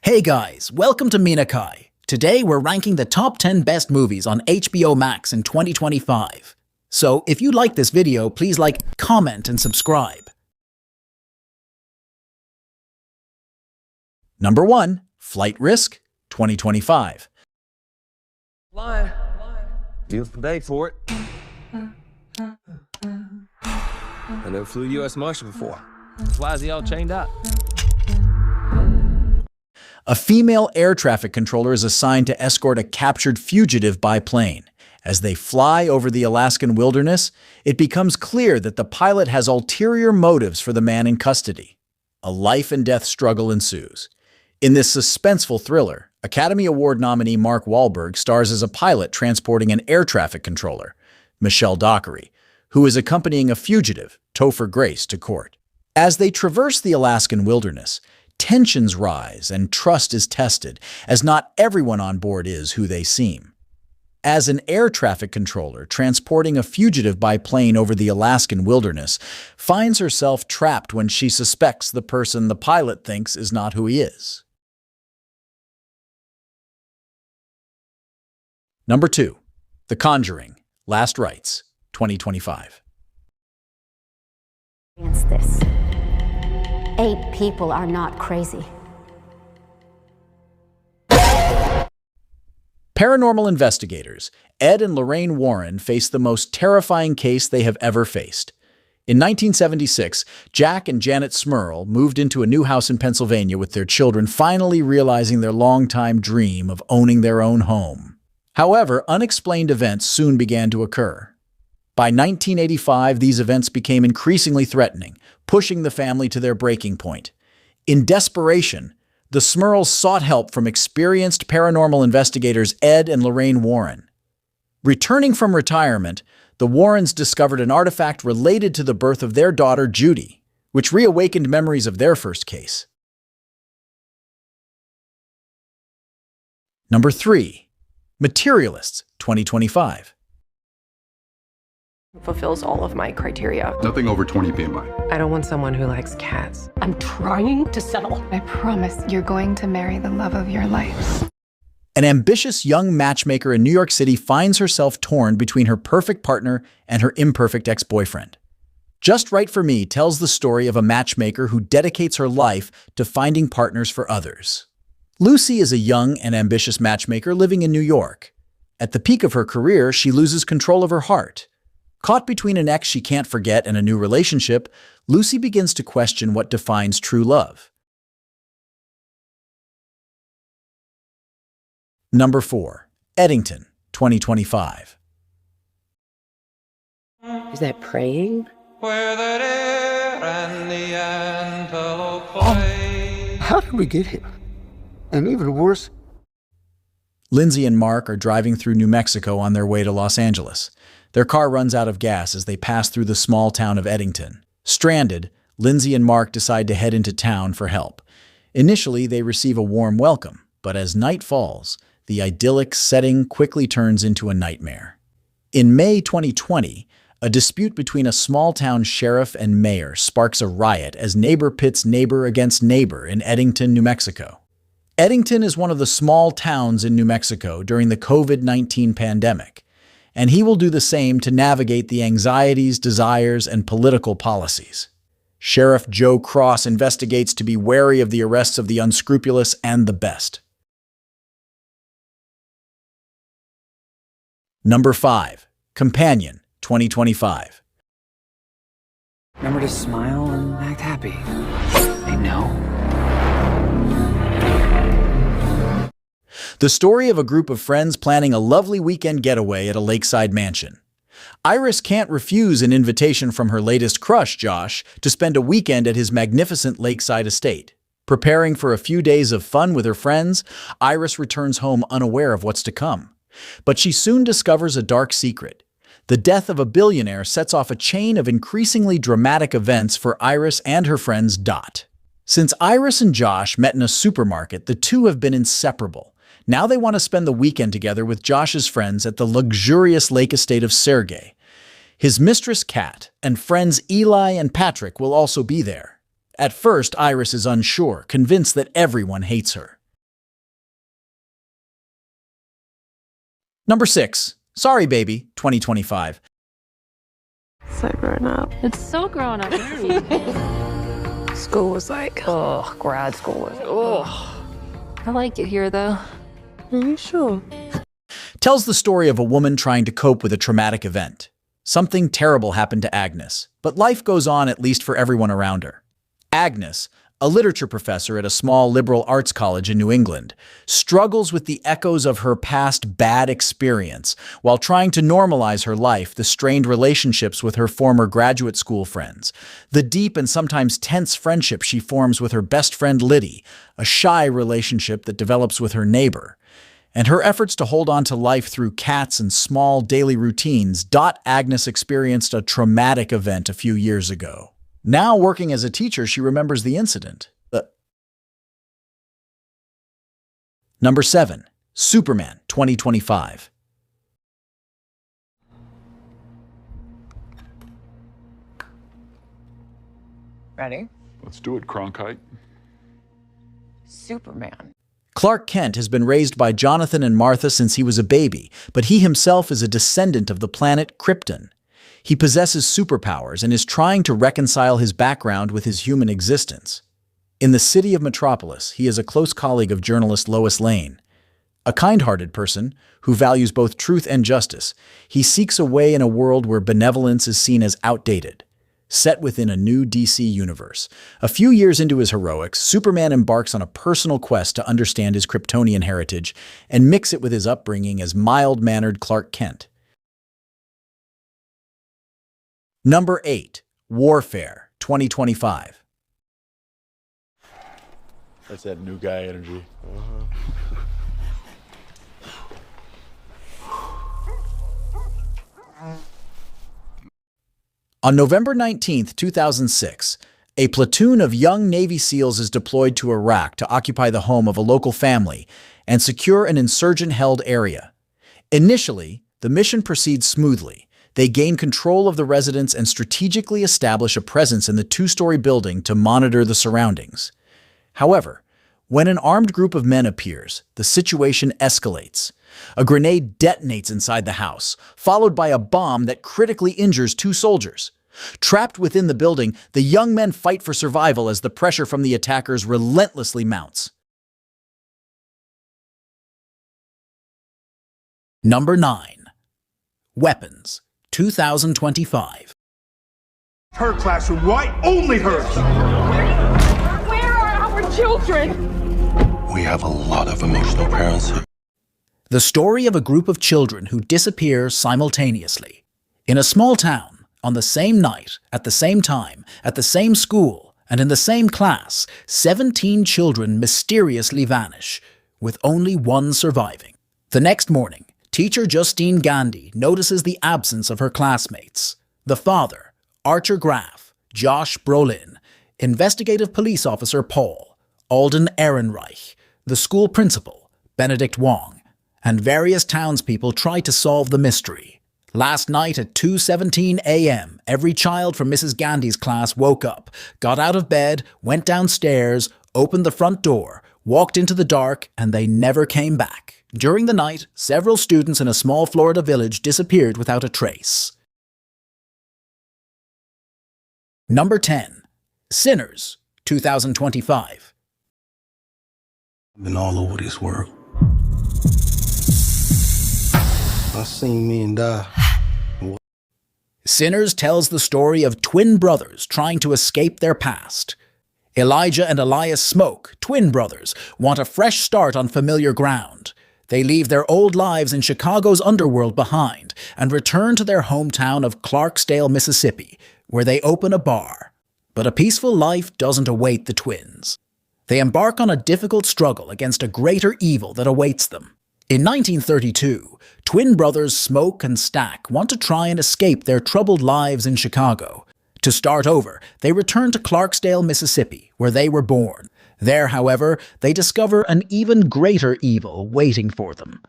Hey guys, welcome to Minakai. Today we're ranking the top 10 best movies on HBO Max in 2025. So if you like this video, please like, comment, and subscribe. Number 1. Flight Risk, 2025. Flying. Beautiful day for it. I never flew U.S. Marshal before. Why is he all chained up? A female air traffic controller is assigned to escort a captured fugitive by plane. As they fly over the Alaskan wilderness, it becomes clear that the pilot has ulterior motives for the man in custody. A life-and-death struggle ensues. In this suspenseful thriller, Academy Award nominee Mark Wahlberg stars as a pilot transporting an air traffic controller, Michelle Dockery, who is accompanying a fugitive, Topher Grace, to court. As they traverse the Alaskan wilderness, tensions rise and trust is tested, as not everyone on board is who they seem. As an air traffic controller transporting a fugitive by plane over the Alaskan wilderness finds herself trapped when she suspects the person the pilot thinks is not who he is. Number 2. The Conjuring, Last Rites, 2025. Against this. 8 people are not crazy. Paranormal investigators Ed and Lorraine Warren face the most terrifying case they have ever faced. In 1976, Jack and Janet Smurl moved into a new house in Pennsylvania with their children, finally realizing their longtime dream of owning their own home. However, unexplained events soon began to occur. By 1985, these events became increasingly threatening, pushing the family to their breaking point. In desperation, the Smurls sought help from experienced paranormal investigators Ed and Lorraine Warren. Returning from retirement, the Warrens discovered an artifact related to the birth of their daughter Judy, which reawakened memories of their first case. Number 3. Materialists, 2025. Fulfills all of my criteria. Nothing over 20 BMI. I don't want someone who likes cats. I'm trying to settle. I promise you're going to marry the love of your life. An ambitious young matchmaker in New York City finds herself torn between her perfect partner and her imperfect ex-boyfriend. Just Right for Me tells the story of a matchmaker who dedicates her life to finding partners for others. Lucy is a young and ambitious matchmaker living in New York. At the peak of her career, she loses control of her heart. Caught between an ex she can't forget and a new relationship, Lucy begins to question what defines true love. Number 4. Eddington, 2025. Is that praying? How did we get here? And even worse, Lindsay and Mark are driving through New Mexico on their way to Los Angeles. Their car runs out of gas as they pass through the small town of Eddington. Stranded, Lindsay and Mark decide to head into town for help. Initially, they receive a warm welcome, but as night falls, the idyllic setting quickly turns into a nightmare. In May 2020, a dispute between a small-town sheriff and mayor sparks a riot as neighbor pits neighbor against neighbor in Eddington, New Mexico. Eddington is one of the small towns in New Mexico during the COVID-19 pandemic, and he will do the same to navigate the anxieties, desires, and political policies. Sheriff Joe Cross investigates to be wary of the arrests of the unscrupulous and the best. Number 5. Companion, 2025. Remember to smile and act happy. I know. The story of a group of friends planning a lovely weekend getaway at a lakeside mansion. Iris can't refuse an invitation from her latest crush, Josh, to spend a weekend at his magnificent lakeside estate. Preparing for a few days of fun with her friends, Iris returns home unaware of what's to come. But she soon discovers a dark secret. The death of a billionaire sets off a chain of increasingly dramatic events for Iris and her friends Dot. Since Iris and Josh met in a supermarket, the two have been inseparable. Now they want to spend the weekend together with Josh's friends at the luxurious lake estate of Sergey. His mistress Kat and friends Eli and Patrick will also be there. At first, Iris is unsure, convinced that everyone hates her. Number 6. Sorry Baby, 2025. So grown up. It's so grown up. School was like, oh, grad school was, oh. I like it here, though. Are you sure? Tells the story of a woman trying to cope with a traumatic event. Something terrible happened to Agnes, but life goes on at least for everyone around her. Agnes, a literature professor at a small liberal arts college in New England, struggles with the echoes of her past bad experience while trying to normalize her life, the strained relationships with her former graduate school friends, the deep and sometimes tense friendship she forms with her best friend Liddy, a shy relationship that develops with her neighbor, and her efforts to hold on to life through cats and small daily routines. Agnes experienced a traumatic event a few years ago. Now working as a teacher, she remembers the incident. Number 7. Superman, 2025. Ready? Let's do it, Cronkite. Superman. Clark Kent has been raised by Jonathan and Martha since he was a baby, but he himself is a descendant of the planet Krypton. He possesses superpowers and is trying to reconcile his background with his human existence. In the city of Metropolis, he is a close colleague of journalist Lois Lane. A kind-hearted person who values both truth and justice, he seeks a way in a world where benevolence is seen as outdated. Set within a new DC universe. A few years into his heroics, Superman embarks on a personal quest to understand his Kryptonian heritage and mix it with his upbringing as mild-mannered Clark Kent. Number 8. Warfare, 2025. That's that new guy energy. On November 19, 2006, a platoon of young Navy SEALs is deployed to Iraq to occupy the home of a local family and secure an insurgent-held area. Initially, the mission proceeds smoothly. They gain control of the residence and strategically establish a presence in the two-story building to monitor the surroundings. However, when an armed group of men appears, the situation escalates. A grenade detonates inside the house, followed by a bomb that critically injures 2 soldiers. Trapped within the building, the young men fight for survival as the pressure from the attackers relentlessly mounts. Number 9. Weapons, 2025. Her classroom, why only hers? Where are our children? We have a lot of emotional parents here. The story of a group of children who disappear simultaneously. In a small town, on the same night, at the same time, at the same school, and in the same class, 17 children mysteriously vanish, with only one surviving. The next morning, teacher Justine Gandhi notices the absence of her classmates. The father, Archer Graff, Josh Brolin, investigative police officer Paul, Alden Ehrenreich, the school principal, Benedict Wong, and various townspeople try to solve the mystery. Last night at 2:17 a.m., every child from Mrs. Gandhi's class woke up, got out of bed, went downstairs, opened the front door, walked into the dark, and they never came back. During the night, several students in a small Florida village disappeared without a trace. Number 10. Sinners, 2025. I've been all over this world. I seen men die. Sinners tells the story of twin brothers trying to escape their past. Elijah and Elias Smoke, twin brothers, want a fresh start on familiar ground. They leave their old lives in Chicago's underworld behind and return to their hometown of Clarksdale, Mississippi, where they open a bar. But a peaceful life doesn't await the twins. They embark on a difficult struggle against a greater evil that awaits them. In 1932, twin brothers Smoke and Stack want to try and escape their troubled lives in Chicago. To start over, they return to Clarksdale, Mississippi, where they were born. There, however, they discover an even greater evil waiting for them.